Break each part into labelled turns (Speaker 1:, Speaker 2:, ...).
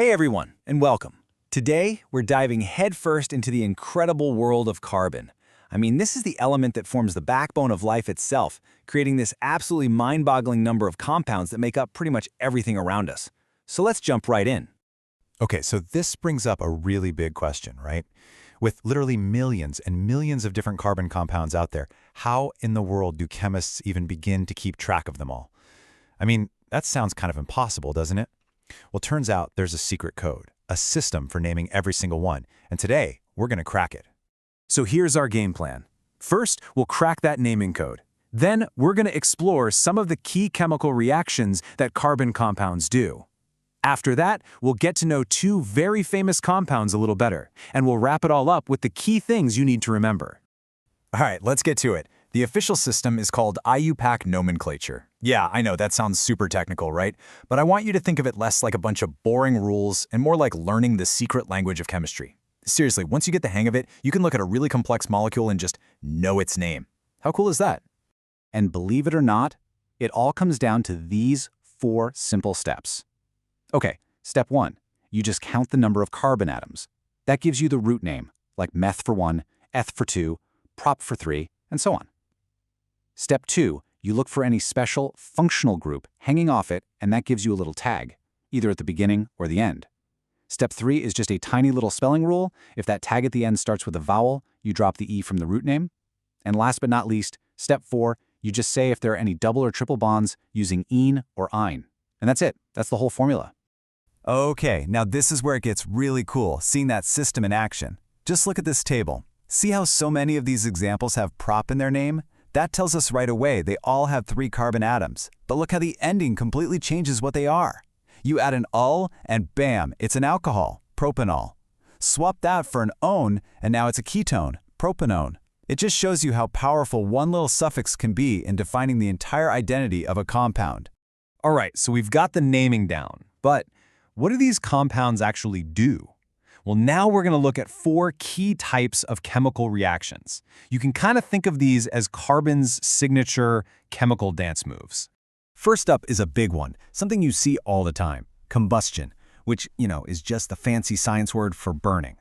Speaker 1: Hey everyone, and welcome. Today, we're diving headfirst into the incredible world of carbon. This is the element that forms the backbone of life itself, creating this absolutely mind-boggling number of compounds that make up pretty much everything around us. So let's jump right in.
Speaker 2: Okay, so this brings up a really big question, right? With literally millions and millions of different carbon compounds out there, how in the world do chemists even begin to keep track of them all? That sounds kind of impossible, doesn't it? Well, turns out there's a secret code, a system for naming every single one, and today we're going to crack it.
Speaker 1: So here's our game plan. First, we'll crack that naming code. Then, we're going to explore some of the key chemical reactions that carbon compounds do. After that, we'll get to know two very famous compounds a little better, and we'll wrap it all up with the key things you need to remember.
Speaker 3: All right, let's get to it. The official system is called IUPAC nomenclature. Yeah, I know, that sounds super technical, right? But I want you to think of it less like a bunch of boring rules and more like learning the secret language of chemistry. Seriously, once you get the hang of it, you can look at a really complex molecule and just know its name. How cool is that?
Speaker 1: And believe it or not, it all comes down to these 4 simple steps. Okay, step 1. You just count the number of carbon atoms. That gives you the root name, like meth for 1, eth for 2, prop for 3, and so on. Step 2, you look for any special functional group hanging off it, and that gives you a little tag, either at the beginning or the end. Step 3 is just a tiny little spelling rule. If that tag at the end starts with a vowel, you drop the E from the root name. And last but not least, step 4, you just say if there are any double or triple bonds using -ine or -ine. And that's it. That's the whole formula.
Speaker 2: Okay, now this is where it gets really cool, seeing that system in action. Just look at this table. See how so many of these examples have prop in their name? That tells us right away they all have 3 carbon atoms. But look how the ending completely changes what they are. You add an ul, and bam, it's an alcohol, propanol. Swap that for an -one, and now it's a ketone, propanone. It just shows you how powerful one little suffix can be in defining the entire identity of a compound.
Speaker 1: All right, so we've got the naming down, but what do these compounds actually do? Well, now we're going to look at 4 key types of chemical reactions. You can kind of think of these as carbon's signature chemical dance moves. First up is a big one, something you see all the time, combustion, which, is just the fancy science word for burning.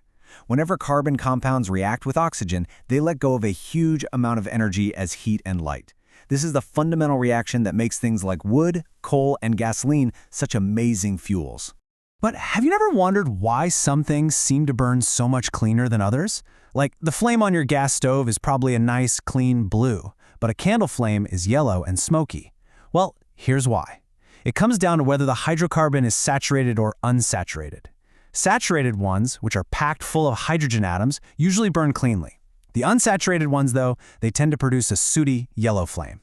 Speaker 1: Whenever carbon compounds react with oxygen, they let go of a huge amount of energy as heat and light. This is the fundamental reaction that makes things like wood, coal, and gasoline such amazing fuels. But have you never wondered why some things seem to burn so much cleaner than others? Like, the flame on your gas stove is probably a nice, clean blue, but a candle flame is yellow and smoky. Well, here's why. It comes down to whether the hydrocarbon is saturated or unsaturated. Saturated ones, which are packed full of hydrogen atoms, usually burn cleanly. The unsaturated ones, though, they tend to produce a sooty, yellow flame.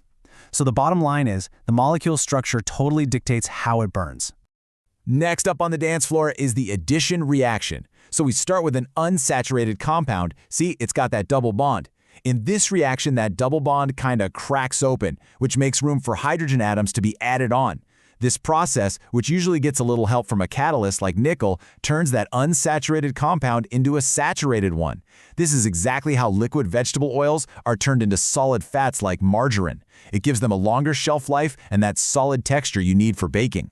Speaker 1: So the bottom line is, the molecule structure totally dictates how it burns.
Speaker 3: Next up on the dance floor is the addition reaction. So we start with an unsaturated compound. See, it's got that double bond. In this reaction, that double bond kind of cracks open, which makes room for hydrogen atoms to be added on. This process, which usually gets a little help from a catalyst like nickel, turns that unsaturated compound into a saturated one. This is exactly how liquid vegetable oils are turned into solid fats like margarine. It gives them a longer shelf life and that solid texture you need for baking.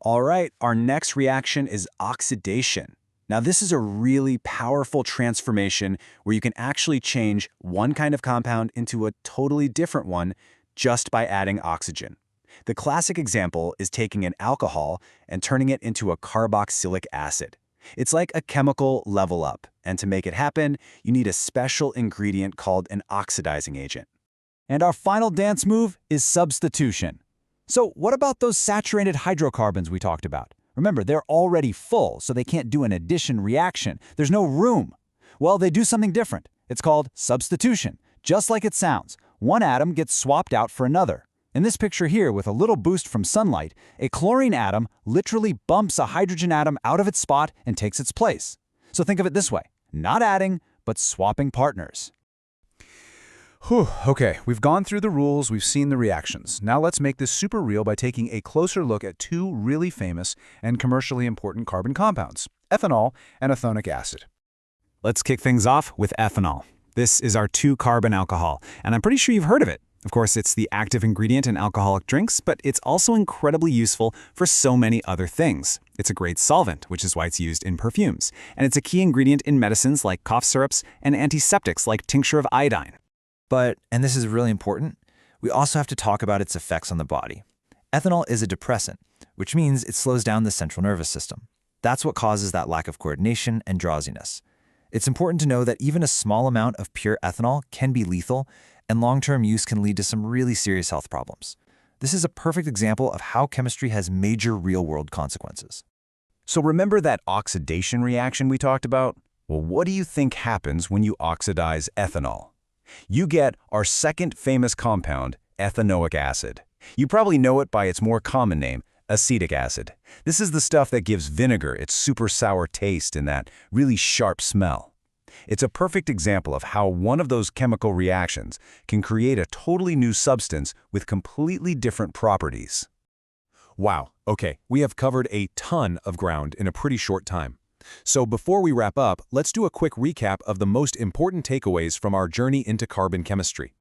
Speaker 1: All right, our next reaction is oxidation. Now, this is a really powerful transformation where you can actually change one kind of compound into a totally different one just by adding oxygen. The classic example is taking an alcohol and turning it into a carboxylic acid. It's like a chemical level up, and to make it happen, you need a special ingredient called an oxidizing agent. And our final dance move is substitution. So what about those saturated hydrocarbons we talked about? Remember, they're already full, so they can't do an addition reaction. There's no room. Well, they do something different. It's called substitution. Just like it sounds, one atom gets swapped out for another. In this picture here, with a little boost from sunlight, a chlorine atom literally bumps a hydrogen atom out of its spot and takes its place. So think of it this way, not adding, but swapping partners.
Speaker 4: Okay, we've gone through the rules, we've seen the reactions. Now let's make this super real by taking a closer look at 2 really famous and commercially important carbon compounds, ethanol and ethanoic acid.
Speaker 1: Let's kick things off with ethanol. This is our 2-carbon alcohol, and I'm pretty sure you've heard of it. Of course, it's the active ingredient in alcoholic drinks, but it's also incredibly useful for so many other things.
Speaker 2: It's a great solvent, which is why it's used in perfumes. And it's a key ingredient in medicines like cough syrups and antiseptics like tincture of iodine.
Speaker 5: But, and this is really important, we also have to talk about its effects on the body. Ethanol is a depressant, which means it slows down the central nervous system. That's what causes that lack of coordination and drowsiness. It's important to know that even a small amount of pure ethanol can be lethal, and long-term use can lead to some really serious health problems. This is a perfect example of how chemistry has major real-world consequences.
Speaker 2: So remember that oxidation reaction we talked about? Well, what do you think happens when you oxidize ethanol? You get our second famous compound, ethanoic acid. You probably know it by its more common name, acetic acid. This is the stuff that gives vinegar its super sour taste and that really sharp smell. It's a perfect example of how one of those chemical reactions can create a totally new substance with completely different properties.
Speaker 1: Wow, okay, we have covered a ton of ground in a pretty short time. So before we wrap up, let's do a quick recap of the most important takeaways from our journey into carbon chemistry.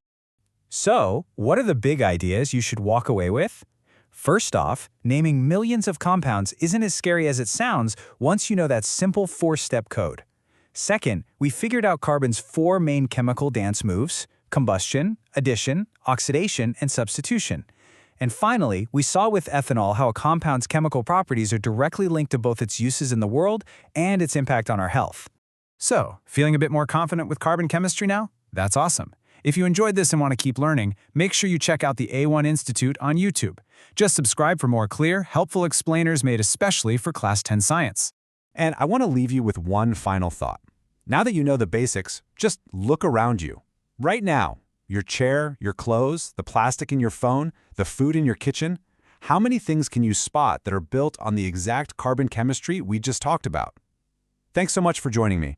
Speaker 3: So, what are the big ideas you should walk away with? First off, naming millions of compounds isn't as scary as it sounds once you know that simple 4-step code. Second, we figured out carbon's 4 main chemical dance moves: combustion, addition, oxidation, and substitution. And finally, we saw with ethanol how a compound's chemical properties are directly linked to both its uses in the world and its impact on our health. So, feeling a bit more confident with carbon chemistry now? That's awesome. If you enjoyed this and want to keep learning, make sure you check out the A1 Institute on YouTube. Just subscribe for more clear, helpful explainers made especially for Class 10 Science.
Speaker 1: And I want to leave you with one final thought. Now that you know the basics, just look around you. Right now, your chair, your clothes, the plastic in your phone, the food in your kitchen, how many things can you spot that are built on the exact carbon chemistry we just talked about? Thanks so much for joining me.